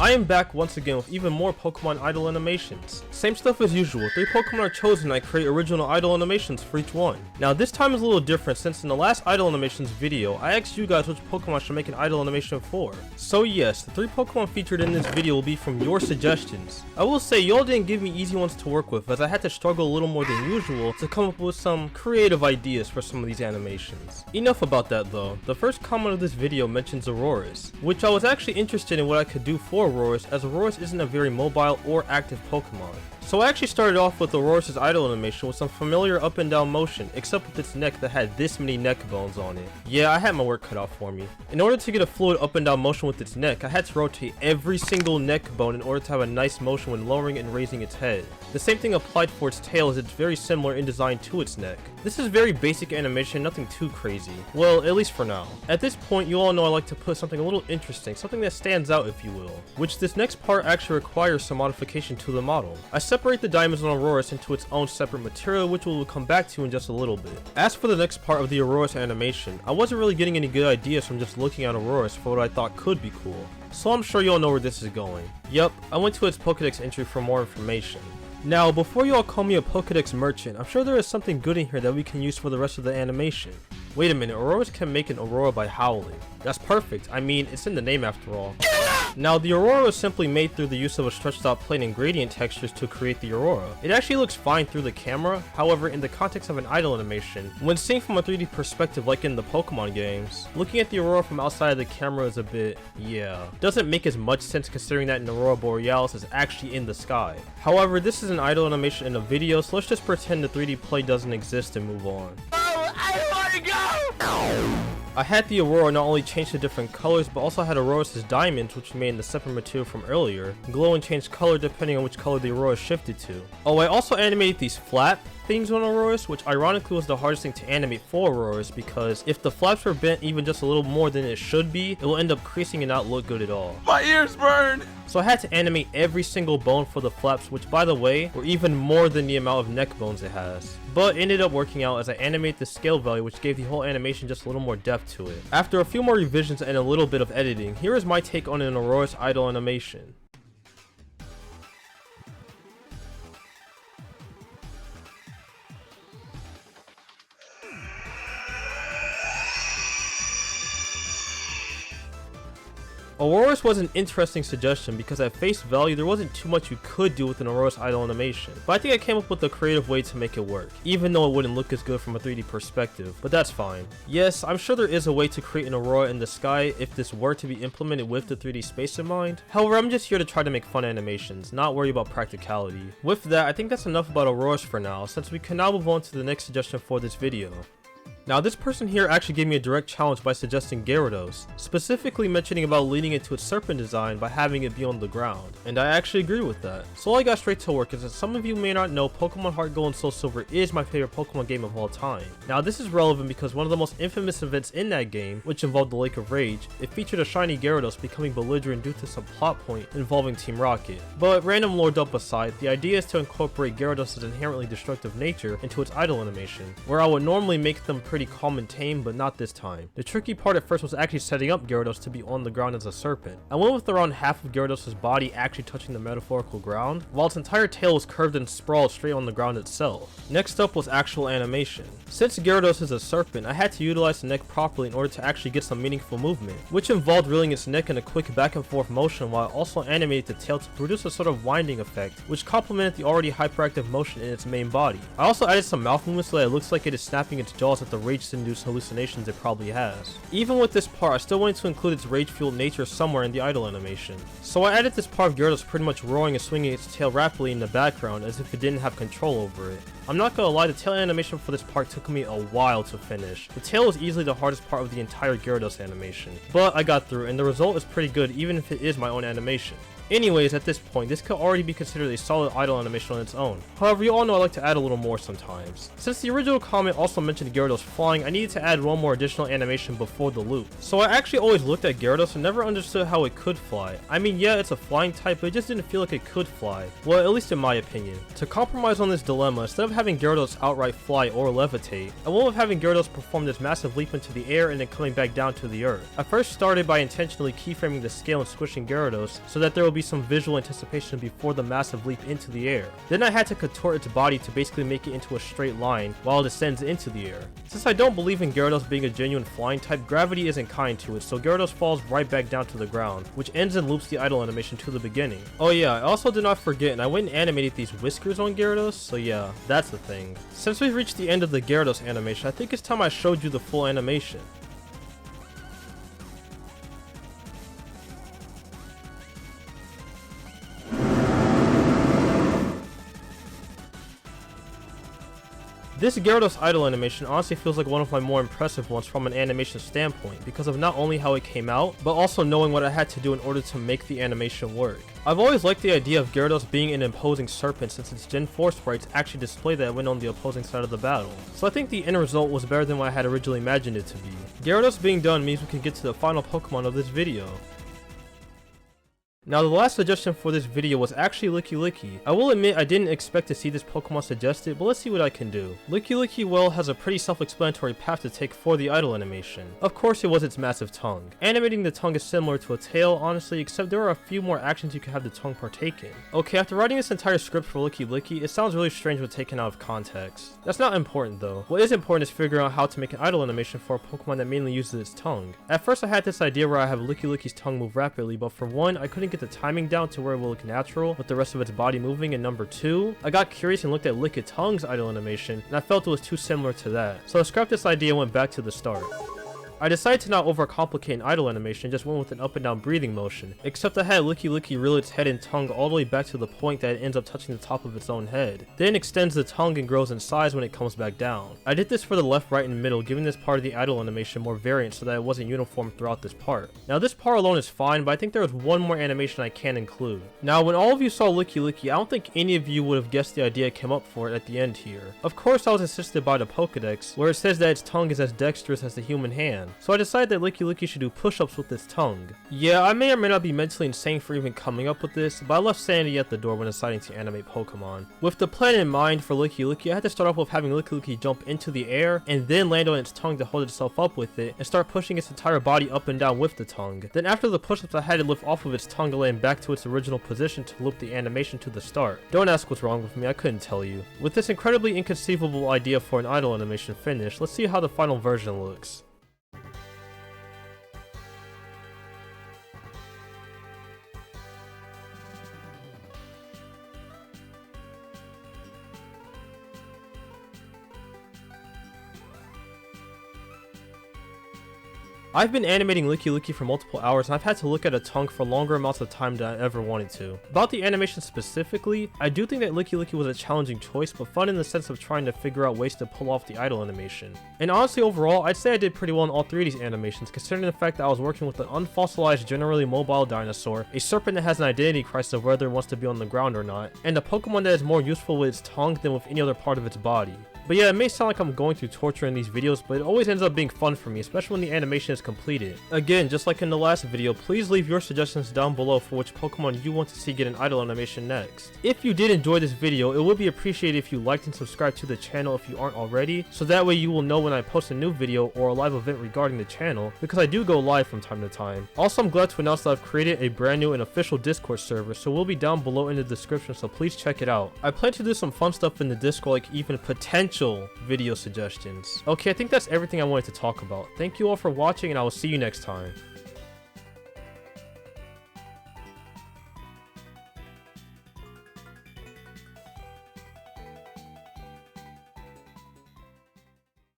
I am back once again with even more Pokémon Idle Animations. Same stuff as usual, 3 Pokémon are chosen and I create original Idle Animations for each one. Now this time is a little different since in the last Idle Animations video, I asked you guys which Pokémon I should make an Idle Animation for. So yes, the 3 Pokémon featured in this video will be from your suggestions. I will say y'all didn't give me easy ones to work with as I had to struggle a little more than usual to come up with some creative ideas for some of these animations. Enough about that though, the first comment of this video mentions Auroras, which I was actually interested in what I could do for Auroras, as Auroras isn't a very mobile or active Pokemon. So I actually started off with Auroras' idle animation with some familiar up and down motion, except with its neck that had this many neck bones on it. Yeah, I had my work cut out for me. In order to get a fluid up and down motion with its neck, I had to rotate every single neck bone in order to have a nice motion when lowering and raising its head. The same thing applied for its tail as it's very similar in design to its neck. This is very basic animation, nothing too crazy. Well, at least for now. At this point, you all know I like to put something a little interesting, something that stands out if you will, which this next part actually requires some modification to the model. I separate the diamonds on Auroras into its own separate material, which we will come back to in just a little bit. As for the next part of the Auroras animation, I wasn't really getting any good ideas from just looking at Auroras for what I thought could be cool. So I'm sure you all know where this is going. Yup, I went to its Pokédex entry for more information. Now, before you all call me a Pokédex merchant, I'm sure there is something good in here that we can use for the rest of the animation. Wait a minute, Auroras can make an Aurora by howling. That's perfect, I mean, it's in the name after all. Now, the Aurora was simply made through the use of a stretched out plane and gradient textures to create the Aurora. It actually looks fine through the camera, however, in the context of an idle animation, when seen from a 3D perspective like in the Pokemon games, looking at the Aurora from outside of the camera is a bit, yeah, doesn't make as much sense considering that an Aurora Borealis is actually in the sky. However, this is an idle animation in a video, so let's just pretend the 3D play doesn't exist and move on. Oh, I don't want to go! I had the Aurora not only change to different colors, but also had Auroras' diamonds, which we made in the separate material from earlier, glow and change color depending on which color the Aurora shifted to. Oh, I also animated these flap things on Auroras, which ironically was the hardest thing to animate for Auroras because if the flaps were bent even just a little more than it should be, it will end up creasing and not look good at all. My ears burn! So I had to animate every single bone for the flaps, which by the way, were even more than the amount of neck bones it has. But it ended up working out as I animated the scale value, which gave the whole animation just a little more depth to it. After a few more revisions and a little bit of editing, here is my take on an Auroras idle animation. Auroras was an interesting suggestion because at face value there wasn't too much you could do with an Auroras idle animation, but I think I came up with a creative way to make it work, even though it wouldn't look as good from a 3D perspective, but that's fine. Yes, I'm sure there is a way to create an Aurora in the sky if this were to be implemented with the 3D space in mind. However, I'm just here to try to make fun animations, not worry about practicality. With that, I think that's enough about Auroras for now, since we can now move on to the next suggestion for this video. Now this person here actually gave me a direct challenge by suggesting Gyarados, specifically mentioning about leaning into its serpent design by having it be on the ground, and I actually agree with that. So I got straight to work, as some of you may not know, Pokemon HeartGold and SoulSilver is my favorite Pokemon game of all time. Now this is relevant because one of the most infamous events in that game, which involved the Lake of Rage, it featured a shiny Gyarados becoming belligerent due to some plot point involving Team Rocket. But random lore dump aside, the idea is to incorporate Gyarados' inherently destructive nature into its idle animation, where I would normally make them pretty calm and tame, but not this time. The tricky part at first was actually setting up Gyarados to be on the ground as a serpent. I went with around half of Gyarados' body actually touching the metaphorical ground, while its entire tail was curved and sprawled straight on the ground itself. Next up was actual animation. Since Gyarados is a serpent, I had to utilize the neck properly in order to actually get some meaningful movement, which involved reeling its neck in a quick back and forth motion while also animating the tail to produce a sort of winding effect, which complemented the already hyperactive motion in its main body. I also added some mouth movements so that it looks like it is snapping its jaws at the rage-induced hallucinations it probably has. Even with this part, I still wanted to include its rage-fueled nature somewhere in the idle animation. So I added this part of Gyarados pretty much roaring and swinging its tail rapidly in the background as if it didn't have control over it. I'm not gonna lie, the tail animation for this part took me a while to finish. The tail was easily the hardest part of the entire Gyarados animation, but I got through and the result is pretty good even if it is my own animation. Anyways, at this point, this could already be considered a solid idle animation on its own. However, you all know I like to add a little more sometimes. Since the original comment also mentioned Gyarados flying, I needed to add one more additional animation before the loop. So I actually always looked at Gyarados and never understood how it could fly. I mean, yeah, it's a flying type, but it just didn't feel like it could fly. Well, at least in my opinion. To compromise on this dilemma, instead of having Gyarados outright fly or levitate, I went with having Gyarados perform this massive leap into the air and then coming back down to the earth. I first started by intentionally keyframing the scale and squishing Gyarados so that there would be some visual anticipation before the massive leap into the air. Then I had to contort its body to basically make it into a straight line while it descends into the air. Since I don't believe in Gyarados being a genuine flying type, gravity isn't kind to it, so Gyarados falls right back down to the ground, which ends and loops the idle animation to the beginning. Oh yeah, I also did not forget, and I went and animated these whiskers on Gyarados, so yeah, that's the thing. Since we've reached the end of the Gyarados animation, I think it's time I showed you the full animation. This Gyarados idle animation honestly feels like one of my more impressive ones from an animation standpoint because of not only how it came out, but also knowing what I had to do in order to make the animation work. I've always liked the idea of Gyarados being an imposing serpent since its Gen 4 sprites actually display that when on the opposing side of the battle. So I think the end result was better than what I had originally imagined it to be. Gyarados being done means we can get to the final Pokemon of this video. Now the last suggestion for this video was actually Licky Licky. I will admit I didn't expect to see this Pokemon suggested, but let's see what I can do. Licky Licky, well, has a pretty self-explanatory path to take for the idle animation. Of course it was its massive tongue. Animating the tongue is similar to a tail, honestly, except there are a few more actions you can have the tongue partake in. Okay, after writing this entire script for Licky Licky, it sounds really strange when taken out of context. That's not important though. What is important is figuring out how to make an idle animation for a Pokemon that mainly uses its tongue. At first I had this idea where I have Licky Licky's tongue move rapidly, but for one, I couldn't get the timing down to where it will look natural with the rest of its body moving, and number two, I got curious and looked at Lickitungue's idle animation and I felt it was too similar to that. So I scrapped this idea and went back to the start. I decided to not overcomplicate an idle animation and just went with an up and down breathing motion, except I had Licky Licky reel its head and tongue all the way back to the point that it ends up touching the top of its own head, then extends the tongue and grows in size when it comes back down. I did this for the left, right, and middle, giving this part of the idle animation more variance so that it wasn't uniform throughout this part. Now this part alone is fine, but I think there was one more animation I can include. Now when all of you saw Licky Licky, I don't think any of you would have guessed the idea I came up for it at the end here. Of course I was assisted by the Pokedex, where it says that its tongue is as dexterous as the human hand, so I decided that Licky Licky should do push-ups with its tongue. Yeah, I may or may not be mentally insane for even coming up with this, but I left sanity at the door when deciding to animate Pokemon. With the plan in mind for Licky Licky, I had to start off with having Licky Licky jump into the air, and then land on its tongue to hold itself up with it, and start pushing its entire body up and down with the tongue. Then after the push-ups, I had it lift off of its tongue to land back to its original position to loop the animation to the start. Don't ask what's wrong with me, I couldn't tell you. With this incredibly inconceivable idea for an idle animation finished, let's see how the final version looks. I've been animating Licky Licky for multiple hours and I've had to look at a tongue for longer amounts of time than I ever wanted to. About the animation specifically, I do think that Licky Licky was a challenging choice, but fun in the sense of trying to figure out ways to pull off the idle animation. And honestly overall, I'd say I did pretty well in all three of these animations, considering the fact that I was working with an unfossilized, generally mobile dinosaur, a serpent that has an identity crisis of whether it wants to be on the ground or not, and a Pokemon that is more useful with its tongue than with any other part of its body. But yeah, it may sound like I'm going through torture in these videos, but it always ends up being fun for me, especially when the animation is completed. Again, just like in the last video, please leave your suggestions down below for which Pokemon you want to see get an idle animation next. If you did enjoy this video, it would be appreciated if you liked and subscribed to the channel if you aren't already, so that way you will know when I post a new video or a live event regarding the channel, because I do go live from time to time. Also, I'm glad to announce that I've created a brand new and official Discord server, so we'll be down below in the description, so please check it out. I plan to do some fun stuff in the Discord, like even potential video suggestions. Okay, I think that's everything I wanted to talk about. Thank you all for watching, and I will see you next time.